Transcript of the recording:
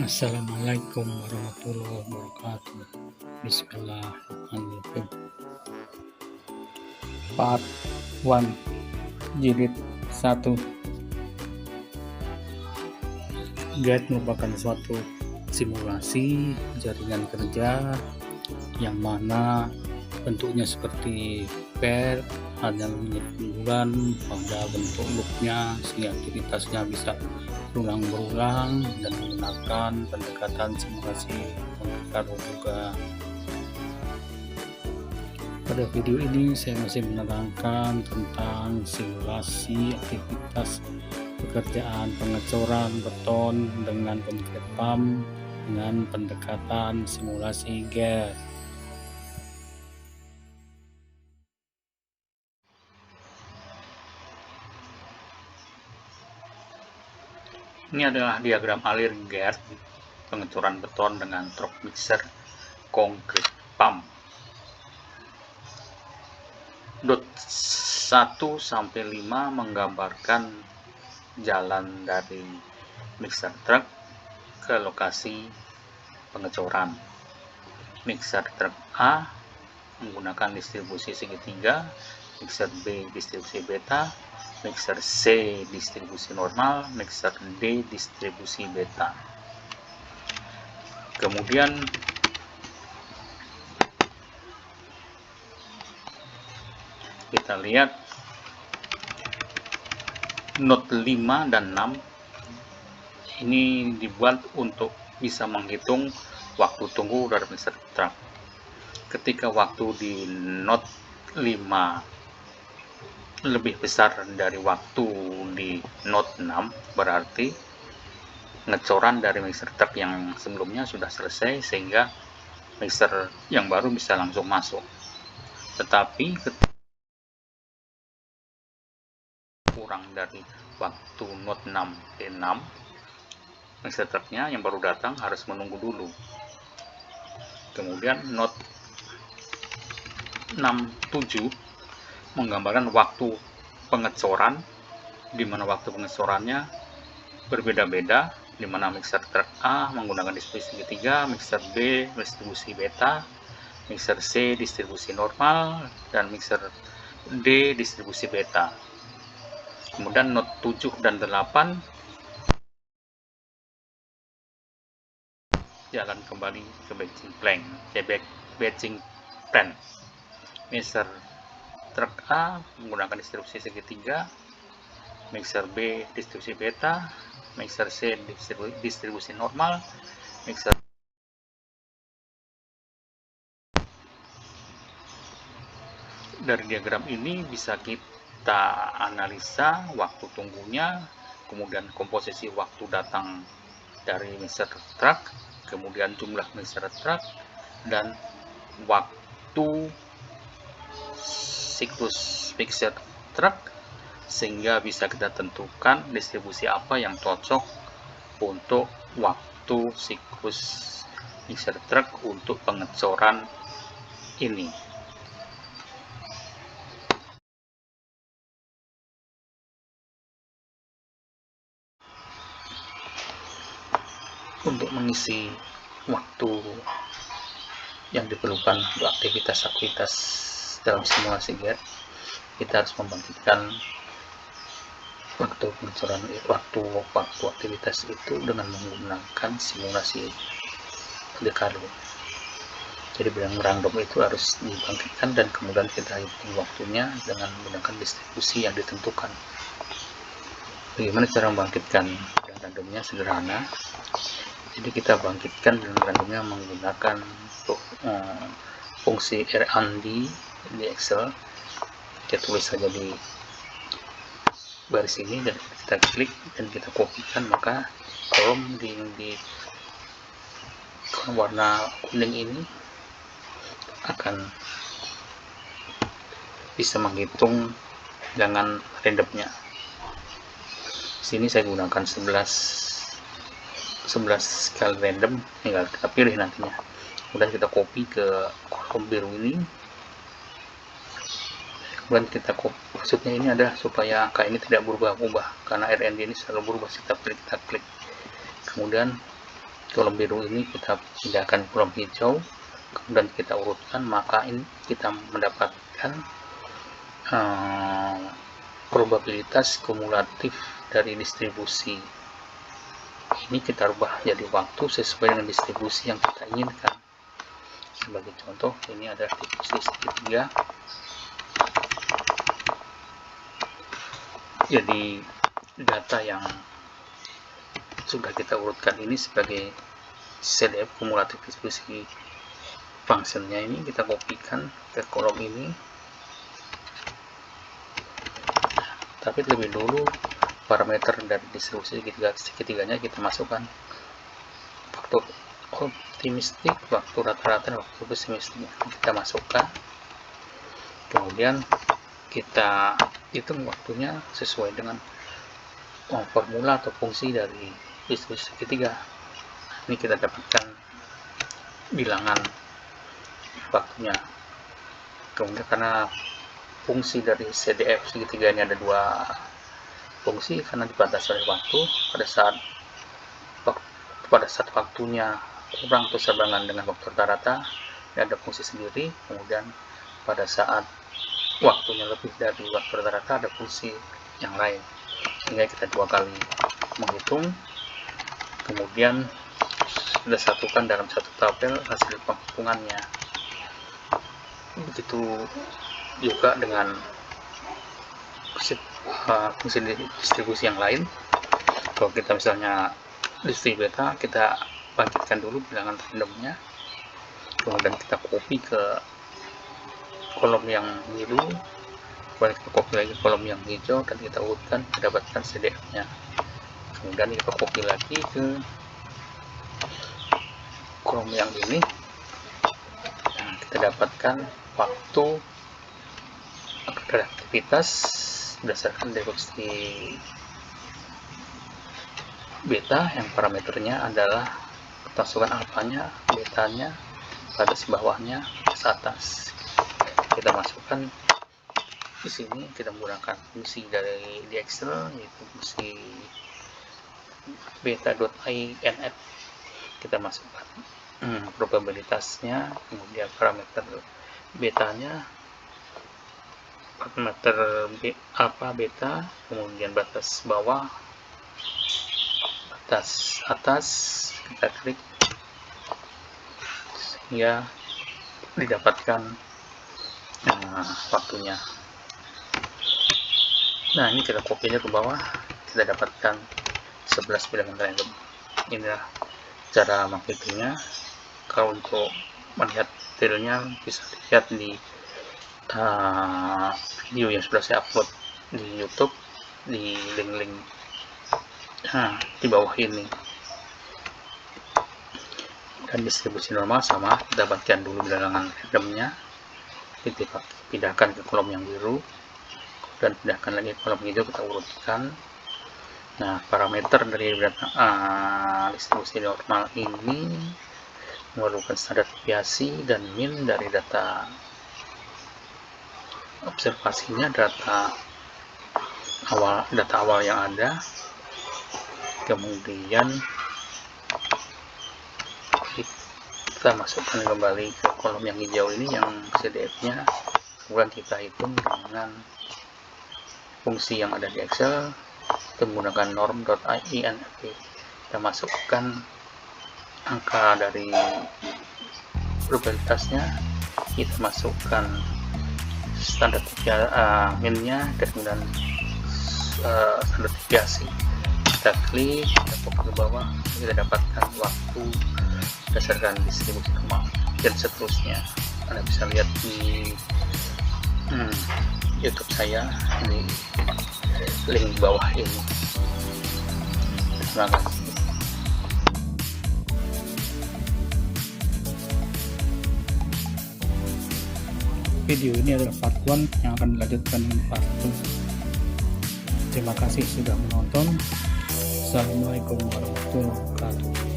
Assalamualaikum warahmatullahi wabarakatuh. Bismillahirrahmanirrahim. Part 1 Jilid 1. GAT merupakan suatu simulasi jaringan kerja yang mana bentuknya seperti pair, ada bulan pada bentuk loopnya sehingga aktivitasnya bisa berulang-ulang dan menggunakan pendekatan simulasi Monte Carlo juga. Pada video ini saya masih menerangkan tentang simulasi aktivitas pekerjaan pengecoran beton dengan concrete pump dengan pendekatan simulasi GAT. Ini adalah diagram alir GAT pengecoran beton dengan truk mixer concrete pump. Dot 1 sampai 5 menggambarkan jalan dari mixer truk ke lokasi pengecoran. Mixer truk A menggunakan distribusi segitiga, mixer B distribusi beta, mixer C distribusi normal, mixer D distribusi beta. Kemudian kita lihat not 5 dan 6 ini dibuat untuk bisa menghitung waktu tunggu dari mixer truk. Ketika waktu di not 5 lebih besar dari waktu di not 6, berarti ngecoran dari mixer truk yang sebelumnya sudah selesai sehingga mixer yang baru bisa langsung masuk. Tetapi kurang dari waktu not 6 ke 6, mixer truknya yang baru datang harus menunggu dulu. Kemudian not 6-7 menggambarkan waktu pengecoran, di mana waktu pengecorannya berbeda-beda, di mana mixer truk A menggunakan distribusi segitiga, mixer B distribusi beta, mixer C distribusi normal, dan mixer D distribusi beta. Kemudian not 7 dan 8 jalan kembali ke batching plan. Mixer truk A menggunakan distribusi segitiga, mixer B distribusi beta, mixer C distribusi normal, mixer dari diagram ini bisa kita analisa waktu tunggunya, kemudian komposisi waktu datang dari mixer truk, kemudian jumlah mixer truk, dan waktu siklus mixer truk, sehingga bisa kita tentukan distribusi apa yang cocok untuk waktu siklus mixer truk untuk pengecoran ini. Untuk mengisi waktu yang diperlukan untuk aktivitas-aktivitas dalam simulasi GAT, kita harus membangkitkan waktu pengecoran, waktu aktivitas itu dengan menggunakan simulasi Monte Carlo. Jadi yang random itu harus dibangkitkan dan kemudian kita hitung waktunya dengan menggunakan distribusi yang ditentukan. Bagaimana cara membangkitkan randomnya? Sederhana. Jadi kita bangkitkan dan randomnya menggunakan fungsi R&D di Excel. Kita tulis saja di baris ini dan kita klik dan kita kopikan, maka kolom di warna kuning ini akan bisa menghitung dengan randomnya. Sini saya gunakan 11 kali random, tinggal kita pilih nantinya. Kemudian kita copy ke kolom biru ini, kemudian kita copy. Maksudnya ini adalah supaya angka ini tidak berubah-ubah, karena R&D ini selalu berubah. Kita klik Kemudian kolom biru ini kita pindahkan kolom hijau, kemudian kita urutkan, maka ini kita mendapatkan probabilitas kumulatif dari distribusi. Ini kita rubah jadi waktu sesuai dengan distribusi yang kita inginkan. Sebagai contoh, ini adalah distribusi segitiga. Jadi data yang sudah kita urutkan ini sebagai CDF kumulatif distribusi fungsinya, ini kita kopikan ke kolom ini. Tapi lebih dulu parameter dari distribusi segitiganya kita masukkan waktu optimistik, waktu rata-rata, dan waktu pesimistik kita masukkan. Kemudian kita hitung waktunya sesuai dengan formula atau fungsi dari distribusi segitiga. Ini kita dapatkan bilangan waktunya. Kemudian karena fungsi dari CDF segitiga ini ada dua fungsi, karena dibatasi oleh waktu, pada saat waktunya kurang atau sebarengan dengan waktu rata-rata, ada fungsi sendiri. Kemudian pada saat waktunya lebih dari waktu rata-rata, ada fungsi yang lain. Sehingga kita dua kali menghitung, kemudian kita satukan dalam satu tabel hasil penghitungannya. Begitu juga dengan fungsi distribusi yang lain. Kalau kita misalnya distribusi beta, kita bangkitkan dulu bilangan randomnya, kemudian kita copy ke kolom yang biru, kemudian kita copy lagi ke kolom yang hijau, dan kita urutkan, mendapatkan CDF-nya. Kemudian kita copy lagi ke kolom yang ini, nah, kita dapatkan waktu aktivitas berdasarkan deduksi beta yang parameternya adalah masukan alfanya, betanya, batas bawahnya, batas atas. Kita masukkan di sini, kita menggunakan fungsi dari di Excel, yaitu fungsi beta.inf. Kita masukkan probabilitasnya, kemudian parameter betanya, parameter alfa, beta, kemudian batas bawah, batas atas, kita klik sehingga didapatkan waktunya. Nah, ini kita copy ke bawah, kita dapatkan 11 bilangan random. Inilah cara menghitungnya. Kalau untuk melihat detailnya bisa dilihat di video yang sudah saya upload di YouTube, di link-link di bawah ini. Dan distribusi normal sama, kita dapatkan dulu bilangan randomnya, kita pindahkan ke kolom yang biru, dan pindahkan lagi ke kolom hijau, kita urutkan. Nah, parameter dari distribusi normal ini memerlukan standar deviasi dan min dari data observasinya, data awal yang ada. Kemudian kita masukkan kembali ke kolom yang hijau ini, yang CDF-nya, kemudian kita hitung dengan fungsi yang ada di Excel, kita menggunakan norm.inf. Kita masukkan angka dari probabilitasnya, kita masukkan standar minnya, dan kemudian standar deviasi. Kita klik, kita copy ke bawah, kita dapatkan waktu berdasarkan distribusi normal, dan seterusnya. Anda bisa lihat di YouTube saya di link bawah ini. Terima kasih. Video ini adalah part 1 yang akan dilanjutkan dengan part 2. Terima kasih sudah menonton. Assalamualaikum warahmatullahi wabarakatuh.